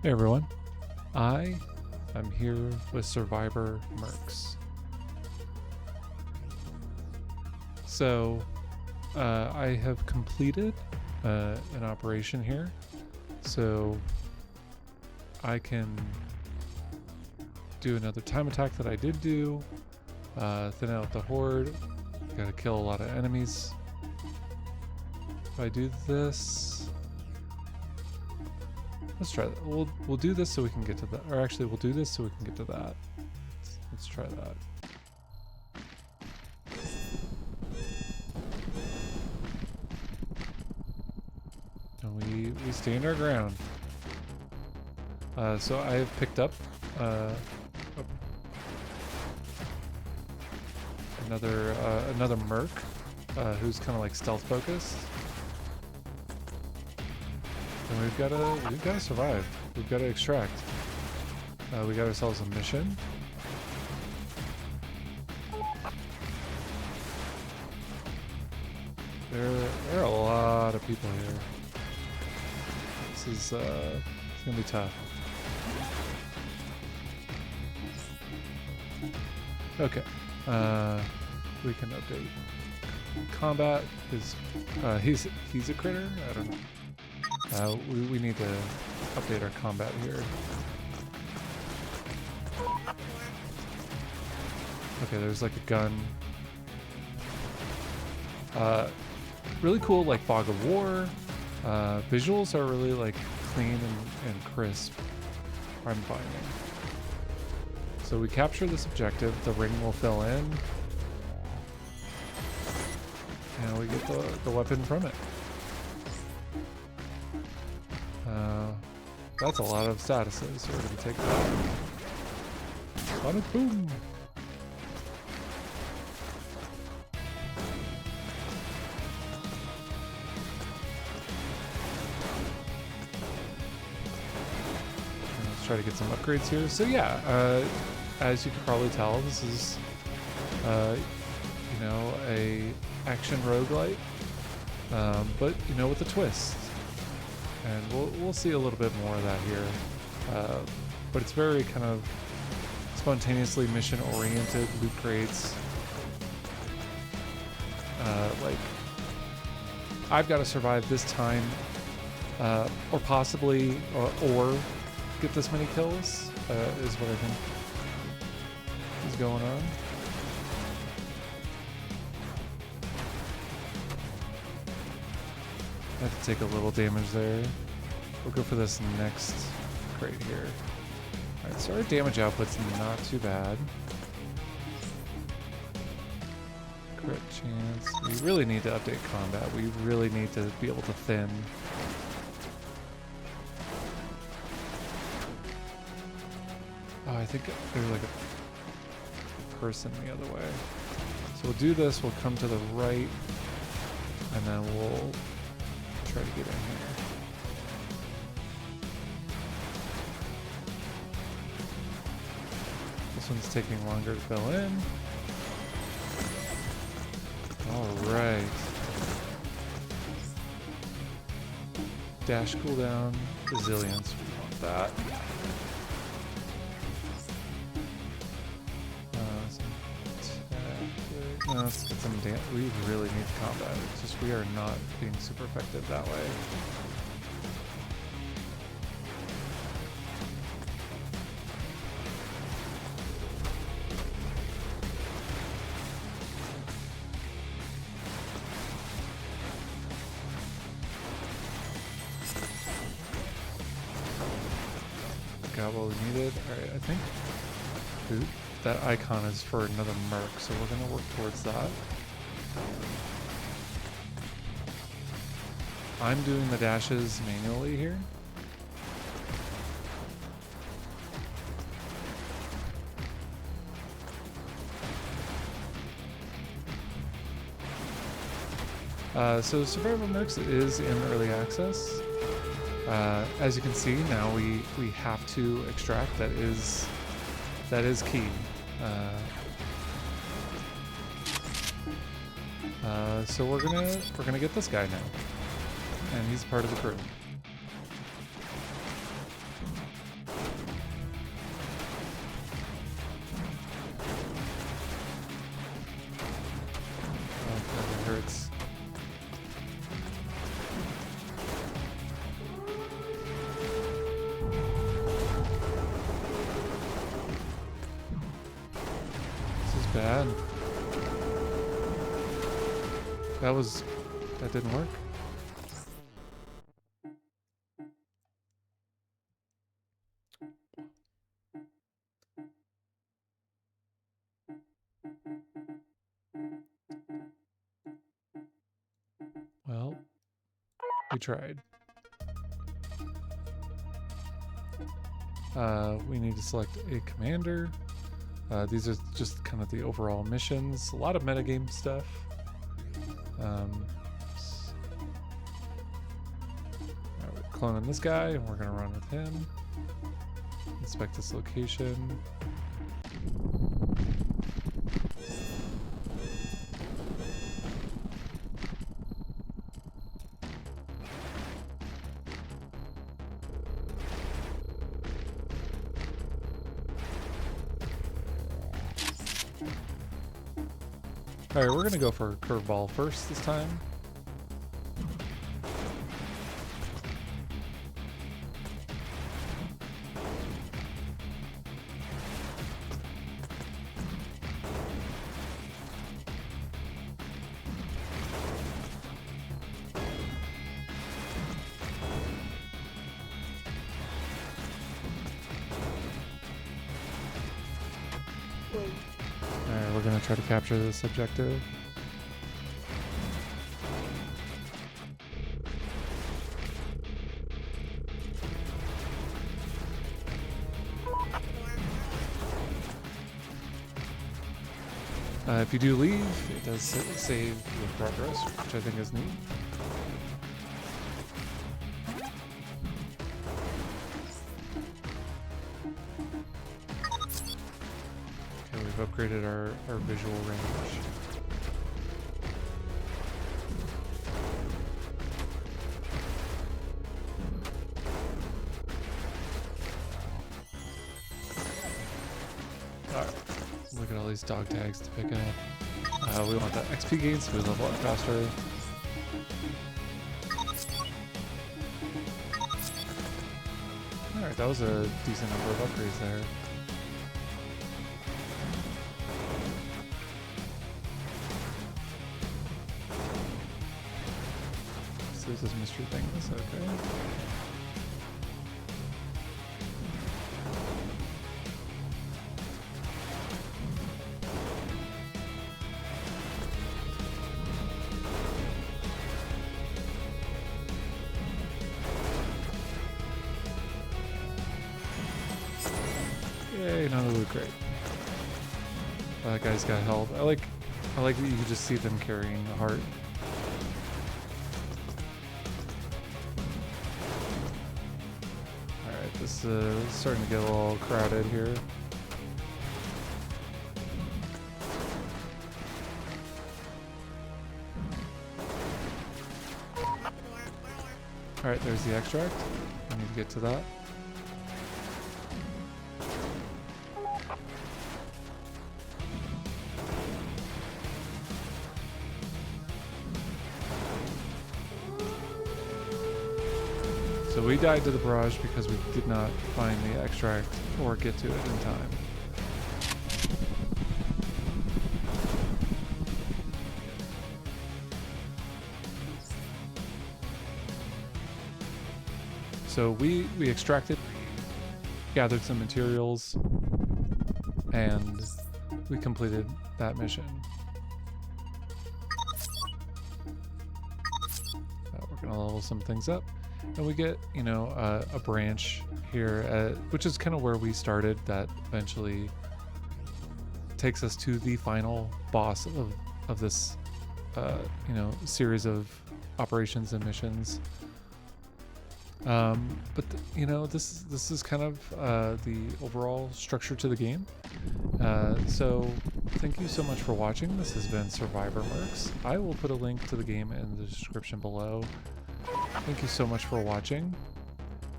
Hey everyone, I am here with Survivor Mercs. So, I have completed an operation here, so I can do another time attack that I did do, thin out the horde, gotta kill a lot of enemies. If I do this, let's try that. We'll do this so we can get to that, or actually we'll do this so we can get to that. Let's try that. And we stand our ground. So I have picked up another Merc who's kind of like stealth focused. And we've gotta survive. We've gotta extract. We got ourselves a mission. There are a lot of people here. This is it's gonna be tough. Okay. We can update. Combat is he's a critter? I don't know. We need to update our combat here. Okay, there's like a gun. Really cool, like Fog of War. Visuals are really like clean and crisp. I'm finding. So we capture this objective. The ring will fill in, and we get the weapon from it. That's a lot of statuses, so we're going to take that. Bada boom! Let's try to get some upgrades here. So yeah, as you can probably tell, this is, you know, a action roguelite, but you know, with a twist. And we'll see a little bit more of that here, but it's very kind of spontaneously mission-oriented. Loot crates, like I've got to survive this time, or possibly, or get this many kills, is what I think is going on. I have to take a little damage there. We'll go for this next crate here. Alright, so our damage output's not too bad. Crit chance. We really need to update combat. We really need to be able to thin. Oh, I think there's like a person the other way. So we'll do this, we'll come to the right, and then we'll try to get in here. This one's taking longer to fill in. Alright. Dash cooldown, resilience, we want that. Let's get some damage. We really need combat. It's just we are not being super effective that way. Got what we needed. Alright, I think that icon is for another Merc, so we're gonna work towards that. I'm doing the dashes manually here. So Survivor Mercs is in early access. As you can see, now we have to extract. That is key. So we're gonna get this guy now, and he's part of the crew. on. That didn't work. Well, we tried. We need to select a commander. These are just kind of the overall missions. A lot of metagame stuff. We're cloning this guy, and we're going to run with him. Inspect this location. Alright, we're gonna go for a curveball first this time. Alright, we're gonna try to capture this objective. If you do leave, it does save your progress, which I think is neat. Okay, we've upgraded our visual range. Alright, look at all these dog tags to pick up. We want that XP gain so we level up faster. Alright, that was a decent number of upgrades there. So this is mystery things, okay. Yay, another loot crate. That guy's got health. I like that you can just see them carrying a heart. Alright, this is starting to get a little crowded here. Alright, there's the extract. I need to get to that. So we died to the barrage because we did not find the extract or get to it in time. So we extracted, gathered some materials, and we completed that mission. We're gonna level some things up. And we get, you know, a branch here, which is kind of where we started, that eventually takes us to the final boss of this, you know, series of operations and missions. You know, this is kind of the overall structure to the game. So thank you so much for watching. This has been Survivor Mercs. I will put a link to the game in the description below. Thank you so much for watching,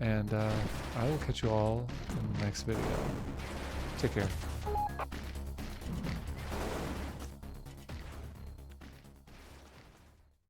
and I will catch you all in the next video. Take care.